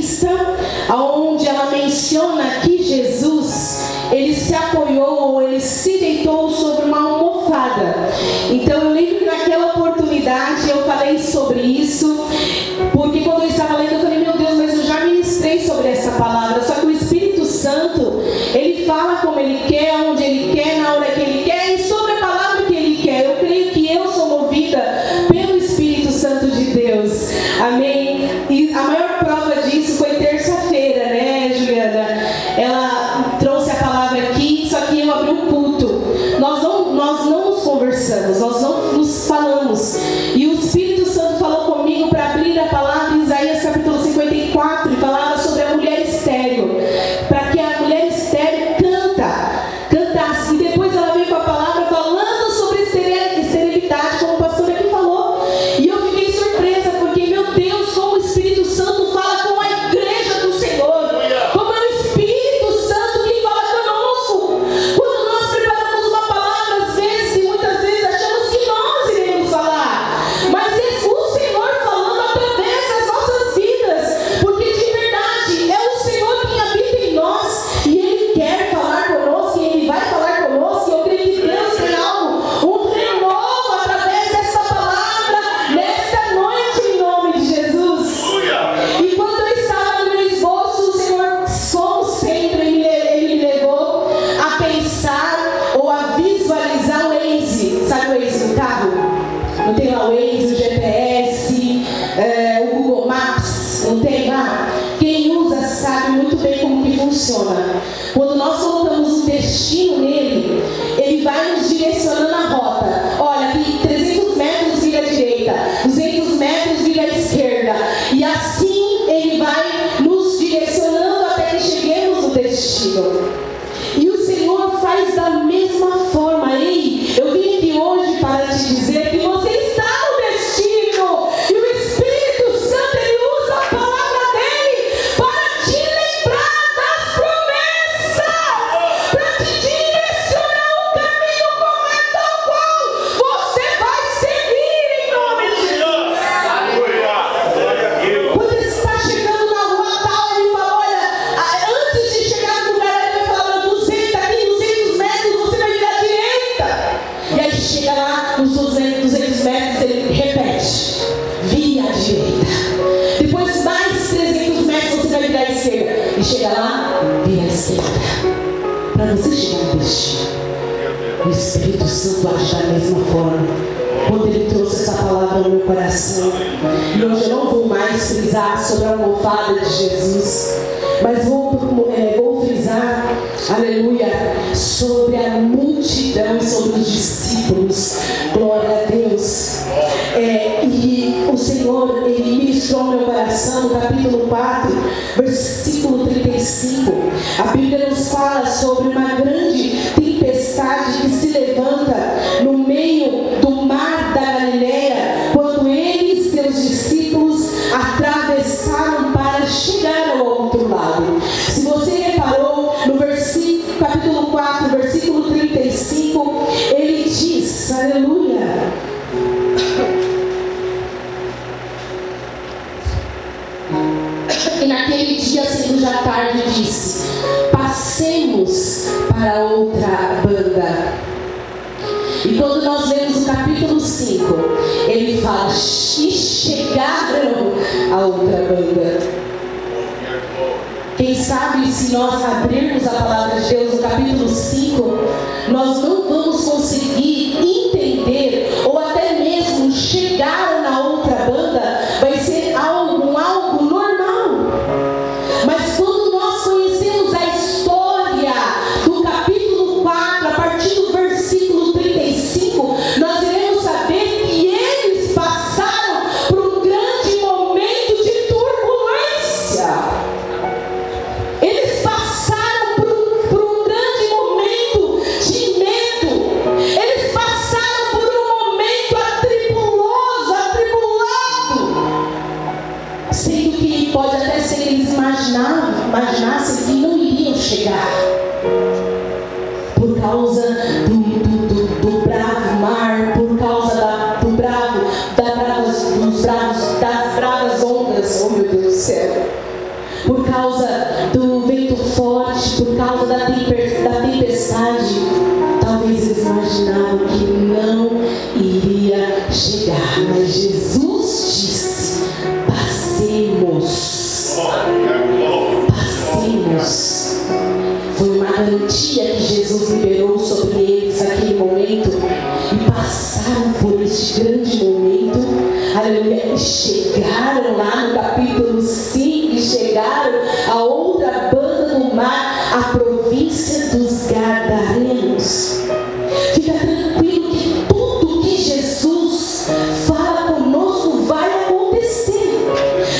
entrevista, onde ela menciona que Jesus, ele se apoiou, ou ele se deitou sobre uma almofada. Então eu lembro que naquela oportunidade eu falei sobre isso, porque quando eu estava lendo eu falei, meu Deus, mas eu já ministrei sobre essa palavra. Só que o Espírito Santo, ele fala como ele quer, onde ele quer, na hora que ele quer e sobre a palavra que ele quer. Eu creio que eu sou movida pelo Espírito Santo de Deus. Amém? E a maior prova disso foi terça-feira, né, Juliana? Ela trouxe a palavra aqui, só que eu abri um culto. Nós não nos conversamos, nós não nos falamos. E o Espírito Santo falou comigo para abrir a palavra em Isaías capítulo 54 e falava sobre a mulher estéril. Para que a mulher estéril cantasse. E depois ela veio com a palavra falando sobre esterilidade, como o pastor aqui falou. E eu fiquei surpresa, porque, meu Deus, como o Espírito Santo fala com a igreja do Senhor. Como é o Espírito Santo que fala conosco. Quando nós preparamos uma palavra, às vezes, e muitas vezes, achamos que nós iremos falar. Mas é o Senhor falando através das nossas vidas. Porque, de verdade, é o Senhor quem habita em nós. E Ele quer falar conosco, e Ele vai falar conosco. E eu creio que Deus tem algo, um renovo através dessa palavra, nesta noite, em nome de Jesus. E quando eu estava no meu esboço, o Senhor, como sempre, Ele me levou a pensar ou a visualizar o Waze. Sabe o Waze do carro? Não tem lá o Waze, o GPS, o Google Maps, não tem lá? Quem usa sabe muito bem como que funciona. Quando nós colocamos um destino nele, ele vai nos direcionando a rota. Olha, aqui 300 metros vira à direita, 200 metros vira à esquerda. E assim ele vai nos direcionando até que cheguemos no destino. E o Senhor faz da mesma forma. Ei, eu vim aqui hoje para te dizer que você está no destino. E o Espírito Santo, ele usa a palavra dele para te lembrar das promessas, para te direcionar o caminho correto ao qual você vai seguir em nome de Jesus. Quando ele está chegando na rua tal, ele fala, olha, antes de chegar no lugar, ele vai falar, 200 metros, você vai virar à direita. E aí chega lá, nos 200 metros, ele repete, vira à direita. Depois mais 300 metros, você vai virar à esquerda. E chega lá, vira à esquerda. Para você chegar no destino. O Espírito Santo age da mesma forma. Quando ele trouxe essa palavra no meu coração, e hoje eu não vou mais frisar sobre a almofada de Jesus, mas vou frisar, aleluia, sobre a multidão, sobre os discípulos. Glória a Deus. E o Senhor, ele ministrou no meu coração, no capítulo 4, versículo 35. A Bíblia nos fala sobre uma grande tempestade que se levanta no meio do mar da Galileia, quando ele e seus discípulos atravessaram para chegar ao outro lado. Se você reparou, no capítulo 4, versículo 35, ele diz, aleluia, e naquele dia, sendo já tarde, disse, passemos para outra banda. E quando nós vemos o capítulo 5, ele fala, e chegaram a outra banda. Quem sabe, se nós abrirmos a palavra de Deus no capítulo 5, nós não vamos conseguir entender, ou até mesmo chegar na outra banda, vai ser algo normal. Mas quando nós conhecemos a história do capítulo 4, a partir do versículo 35, nós iremos saber que eles passaram por um grande momento de turbulência. Eles passaram por um grande momento de medo. Eles passaram por um momento atribulado. Sendo que pode até ser que eles imaginassem que não iriam chegar. Por causa do bravo mar, por causa das bravas ondas. Oh, meu Deus do céu. por causa do vento forte, por causa da tempestade. Talvez eles imaginavam que não iria chegar, mas Jesus disse: passemos. Passemos. Foi uma garantia que Jesus liberou sobre eles naquele momento, e passaram por este grande momento. Aleluia. E chegaram lá no capítulo 5, e chegaram a outra banda do mar, a província dos Gadarenos. Fica tranquilo que tudo que Jesus fala conosco vai acontecer.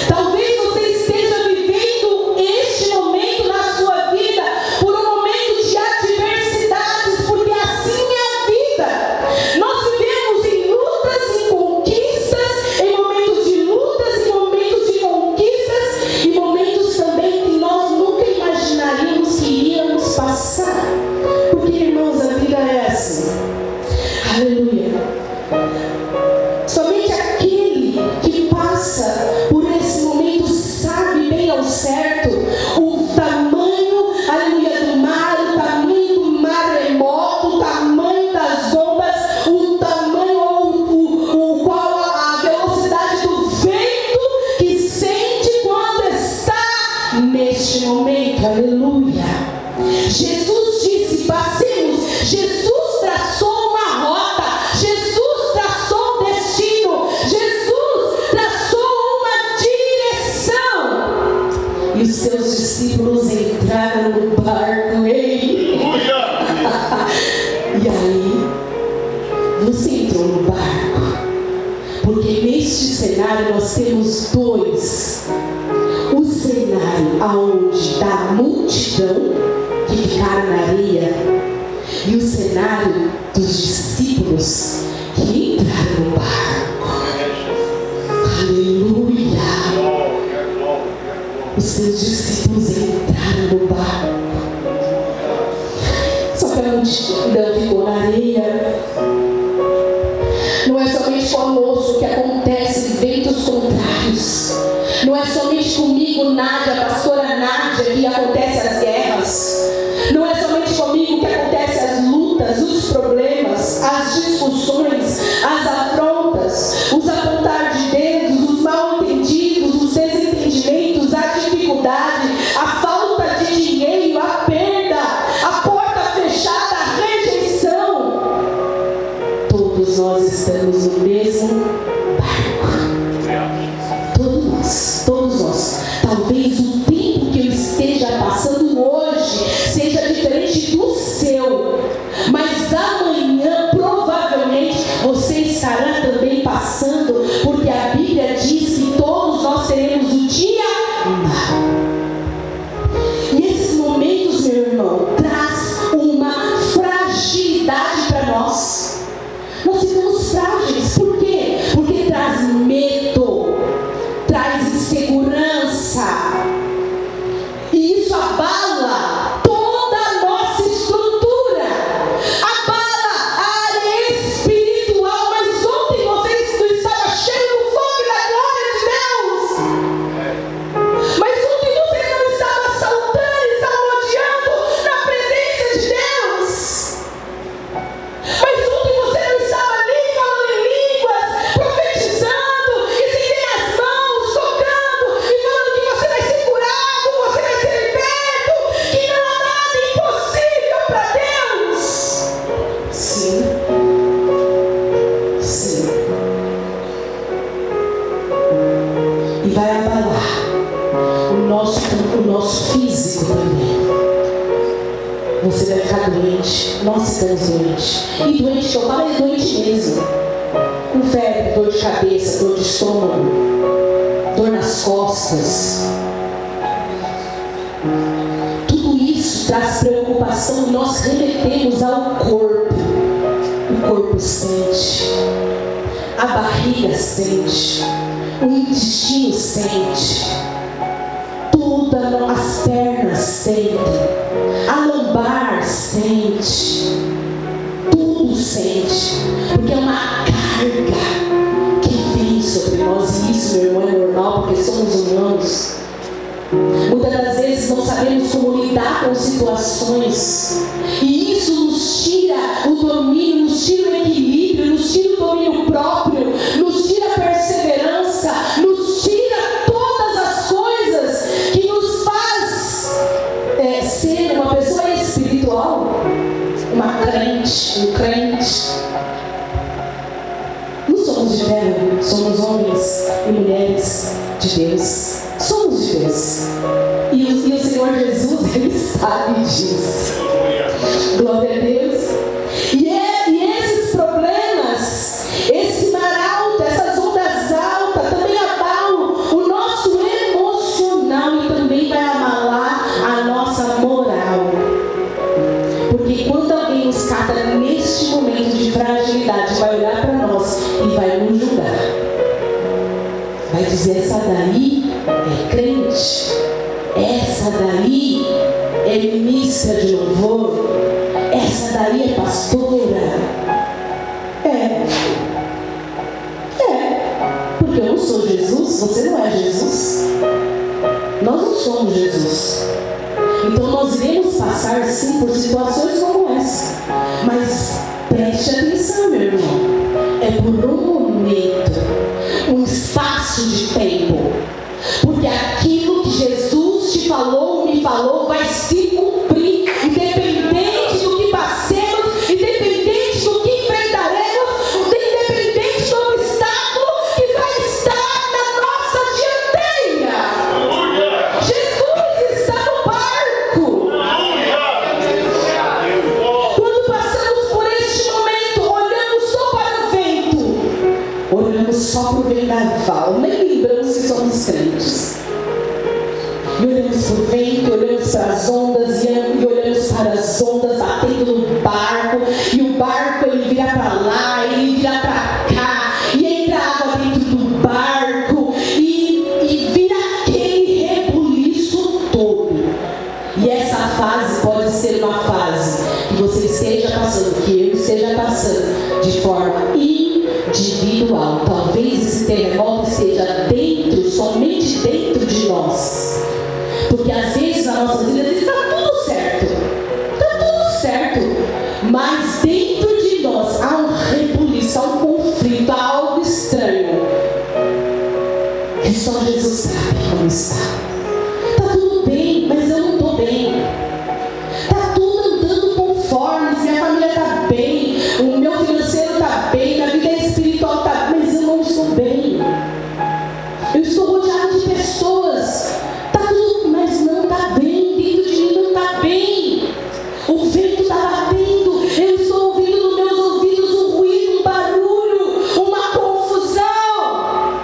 Talvez você esteja vivendo este momento na sua vida por um momento de adversidades, porque assim é a vida. Nós vivemos em lutas e conquistas, em momentos de lutas, em momentos de conquistas, e momentos também que nós nunca imaginaríamos que iríamos passar. Porque, irmãos, a vida é assim. Aleluia. Somente aquele que passa por esse momento sabe bem ao certo o tamanho, aleluia, do mar, o tamanho do maremoto, o tamanho das ondas, o tamanho qual a velocidade do vento que sente quando está neste momento. Aleluia. Jesus disse: passemos. Jesus traçou uma rota, Jesus traçou um destino, Jesus traçou uma direção. E os seus discípulos entraram no barco. Ei! E aí, você entrou no barco, porque neste cenário nós temos dois: o cenário aonde está a multidão que ficaram na areia, e o cenário dos discípulos que entraram no barco. Aleluia! Os seus discípulos entraram no barco. Só que a multidão ficou na areia. Não é somente conosco que acontece ventos contrários. Não é somente comigo, Nádia, a pastora Nádia, que acontece as guerras. Não é somente comigo que acontece as lutas, os problemas, as discussões, as afrontas, os apontar de dedos, os mal-entendidos, os desentendimentos, a dificuldade, a falta de dinheiro, a perda, a porta fechada, a rejeição. Todos nós estamos no mesmo barco. Todos nós. Talvez o tempo que eu esteja passando hoje seja diferente do seu, mas amanhã provavelmente você estará também passando, porque a Bíblia diz que todos nós teremos o dia mau. E esses momentos, meu irmão, traz uma fragilidade para nós. Nós ficamos frágeis. Por quê? Porque traz medo, traz insegurança, e isso abala toda a nossa estrutura, abala a área espiritual. Mas ontem você não estava cheio do fogo e da glória de Deus, mas ontem você não estava saltando e salmodiando na presença de Deus, mas ontem você não estava ali falando em línguas, profetizando, estendendo as mãos, tocando e falando que você vai ser curado, você vai ser liberto, que não há nada impossível para Deus. Sim. Sim. E vai abalar o nosso físico também. Você vai ficar doente. Nós ficamos doentes. E doente, que eu falo, é doente mesmo. Com febre, dor de cabeça, dor de estômago, dor nas costas. Tudo isso traz preocupação e nós remetemos ao corpo. O corpo sente, a barriga sente, o intestino sente, todas as pernas sentem, a lombar sente, tudo sente, porque é uma carga que vem sobre nós. E isso, meu irmão, é normal, porque somos humanos. Muitas não sabemos como lidar com situações. E isso nos tira o domínio, nos tira o equilíbrio, nos tira o domínio próprio, nos tira a perseverança, nos tira todas as coisas que nos faz ser uma pessoa espiritual, uma crente, um crente. Não somos de ferro, somos homens e mulheres de Deus. Somos de Deus. E o Senhor Jesus, Ele sabe disso. Glória a Deus. E esses problemas, esse mar alto, essas ondas altas, também abalam o nosso emocional e também vai abalar a nossa moral. Porque quando alguém nos cata neste momento de fragilidade, vai olhar para nós e vai nos julgar. Vai dizer: essa daí é crente, essa daí é ministra de louvor, essa daí é pastora. Porque eu não sou Jesus, você não é Jesus. Nós não somos Jesus. Então nós iremos passar sim por situações como essa. Mas preste atenção, meu irmão. É por um momento, um espaço de tempo. Porque aquilo que Jesus te falou, me falou, vai se cumprir. Independente do que passemos, independente do que enfrentaremos, independente do obstáculo que vai estar na nossa dianteira. Jesus está no barco. Quando passamos por este momento, olhamos só para o vento, olhamos só para o vendaval, nem lembramos que somos crentes. E olhamos para o vento, olhamos para as ondas, e olhamos para as ondas batendo no barco, e o barco ele vira para lá, ele vira para cá, e entra água dentro do barco, e vira aquele rebuliço todo. E essa fase pode ser uma fase que você esteja passando, que eu esteja passando, de forma individual. Talvez esse terremoto esteja dentro, somente dentro de nós. Porque às vezes na nossa vida está tudo certo, mas dentro de nós há um rebuliço, há um conflito, há algo estranho, que só Jesus sabe como está. Está tudo bem, mas eu não estou bem. Está tudo andando conforme, minha família está bem, o meu financeiro está bem, minha vida espiritual está bem, mas eu não estou bem. Eu estou rodeado de pessoas. Mas não está bem, dentro de mim não está bem. O vento está batendo, eu estou ouvindo nos meus ouvidos um ruído, um barulho, uma confusão.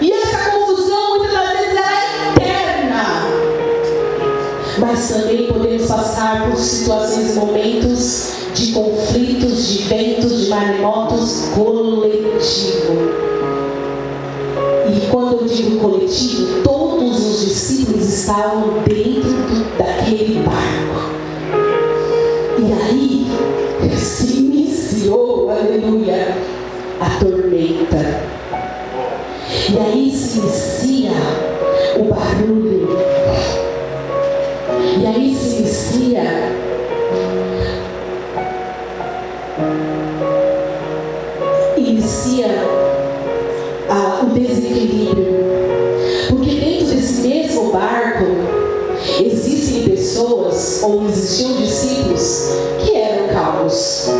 E essa confusão muitas das vezes ela é eterna. Mas também podemos passar por situações e momentos de conflitos, de ventos, de maremotos coletivo. E quando eu digo coletivo, todos os discípulos estavam dentro daquele barco. E aí se iniciou, aleluia, a tormenta. E aí se inicia o barulho. E aí se inicia o desequilíbrio. Porque dentro desse mesmo barco existem pessoas, ou existiam discípulos que eram calmos.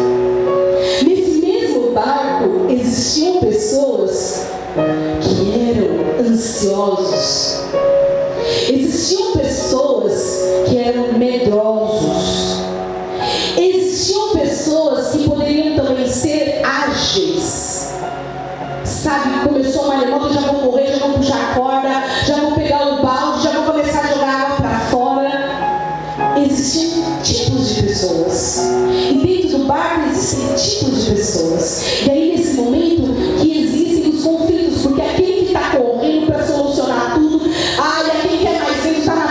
Nesse mesmo barco existiam pessoas que eram ansiosos. Existiam pessoas que eram medrosos. Existiam pessoas que poderiam também ser ágeis. Sabe, começou uma maremoto, já vou correr, já vou puxar a corda, já vou pegar o balde, já vou começar a jogar água para fora. Existiam tipos de pessoas. E dentro do barco existem tipos de pessoas. E aí nesse momento que existem os conflitos, porque aquele que está correndo para solucionar tudo, e aquele que é mais lento está na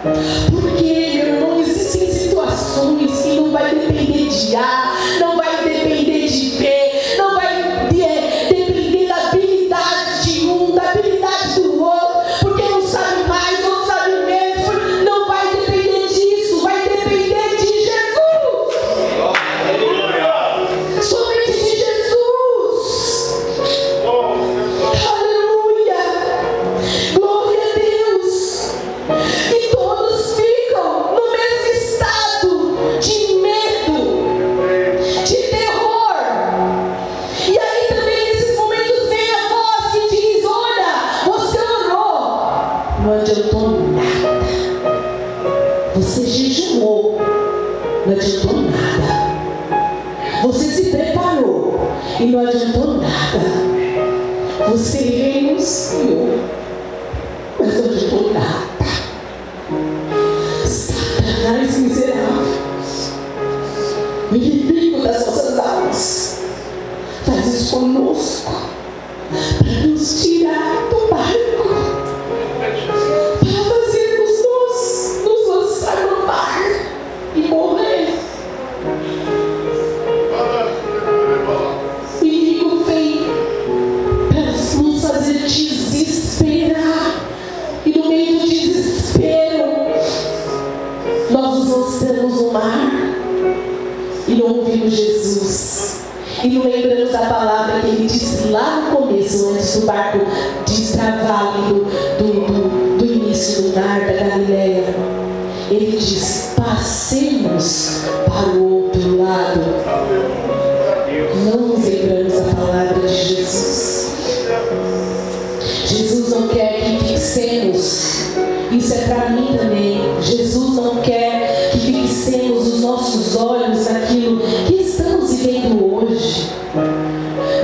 Porque, meu irmão, existem situações que não vai depender de A, não vai depender de B, não vai depender da habilidade de um, da habilidade do outro, porque um sabe mais, outro sabe menos. Não vai depender disso, vai depender de Jesus. Somente de Jesus. Aleluia. Glória a Deus. E todos ficam no mesmo estado de medo, de terror. E aí também nesses momentos vem a voz que diz: olha, você orou, não adiantou nada. Você jejuou, não adiantou nada. Você se preparou e não adiantou nada. Você renunciou, mas não adiantou nada. Satanás miserável, o inimigo das nossas almas, faz isso conosco para nos tirar do barco, para fazermos nos lançar no mar e morrer. O inimigo vem para nos fazer desesperar, e no meio do desespero nós nos lançamos no mar e não ouvimos Jesus, e não lembramos da palavra que ele disse lá no começo, antes do barco destravar do início do mar da Galileia. Ele disse: passemos para o outro lado. Não nos lembramos da palavra de Jesus. Jesus não quer que fixemos, isso é para mim também. Jesus não quer que fixemos os nossos olhos naquilo que estamos vivendo hoje,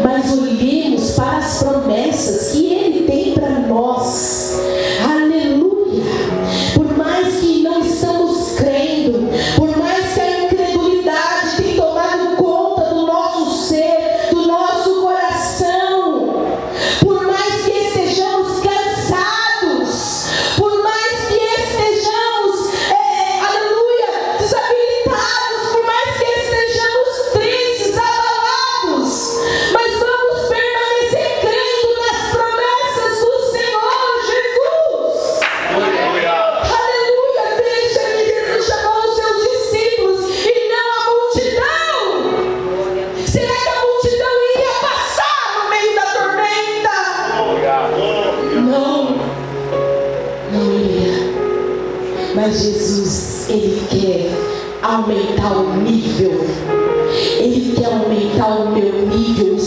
mas olhemos para as promessas que Ele tem para nós. Aleluia! Por mais que não estamos crendo, por mais que a incredulidade tenha tomado conta do nosso ser, do nosso coração, por mais que estejamos cansados, por mais que estejamos, aleluia, desabilitados, por mais que estejamos tristes, abalados, mas vamos permanecer crendo nas promessas do Senhor Jesus. Aleluia. Deixa que Jesus chamou os seus discípulos e não a multidão. Será que a multidão iria passar no meio da tormenta? Não iria. Mas Jesus, Ele quer aumentar o nível. Ele quer aumentar o meu nível.